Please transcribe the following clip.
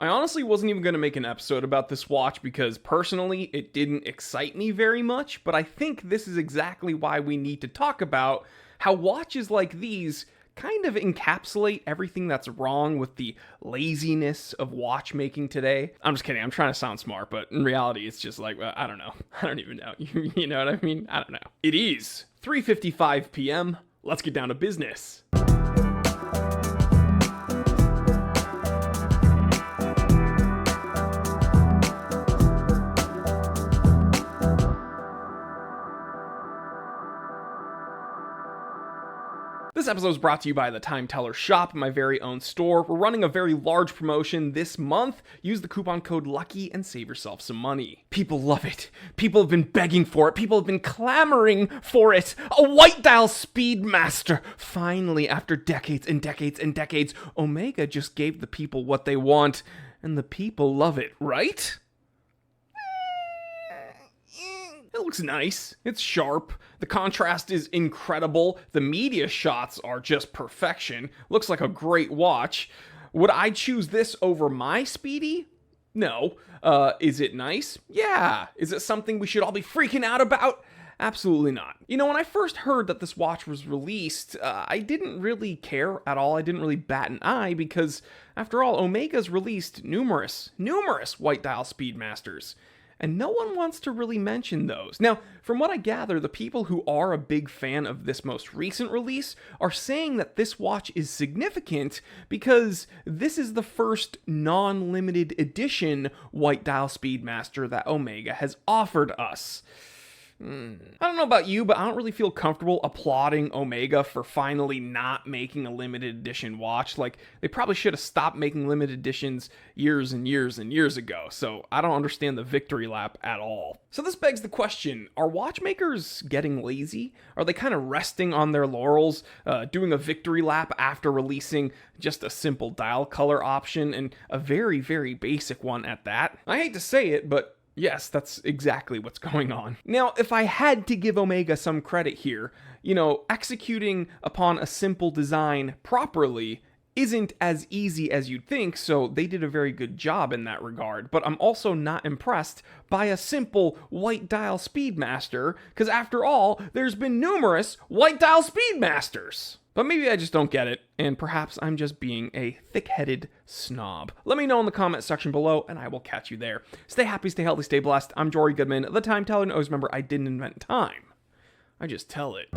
I honestly wasn't even going to make an episode about this watch because personally it didn't excite me very much, but I think this is exactly why we need to talk about how watches like these kind of encapsulate everything that's wrong with the laziness of watchmaking today. I'm just kidding, I'm trying to sound smart, but in reality it's just like, I don't know. I don't even know. You know what I mean? I don't know. It is 3:55 p.m. Let's get down to business. This episode is brought to you by the Time Teller Shop, my very own store. We're running a very large promotion this month. Use the coupon code LUCKY and save yourself some money. People love it. People have been begging for it. People have been clamoring for it. A white dial Speedmaster. Finally, after decades and decades and decades, Omega just gave the people what they want, and the people love it, right? It looks nice. It's sharp. The contrast is incredible. The media shots are just perfection. Looks like a great watch. Would I choose this over my Speedy? No. Is it nice? Yeah. Is it something we should all be freaking out about? Absolutely not. You know, when I first heard that this watch was released, I didn't really care at all. I didn't really bat an eye because, after all, Omega's released numerous white dial Speedmasters. And no one wants to really mention those. Now, from what I gather, the people who are a big fan of this most recent release are saying that this watch is significant because this is the first non-limited edition white dial Speedmaster that Omega has offered us. I don't know about you, but I don't really feel comfortable applauding Omega for finally not making a limited edition watch. Like, they probably should have stopped making limited editions years and years and years ago, so I don't understand the victory lap at all. So this begs the question, are watchmakers getting lazy? Are they kind of resting on their laurels, doing a victory lap after releasing just a simple dial color option, and a very, very basic one at that? I hate to say it, but yes, that's exactly what's going on. Now, if I had to give Omega some credit here, executing upon a simple design properly isn't as easy as you'd think, so they did a very good job in that regard. But I'm also not impressed by a simple white dial Speedmaster, because after all, there's been numerous white dial Speedmasters. But maybe I just don't get it, and perhaps I'm just being a thick-headed snob. Let me know in the comment section below, and I will catch you there. Stay happy, stay healthy, stay blessed. I'm Jory Goodman, the Time Teller, and always remember, I didn't invent time. I just tell it.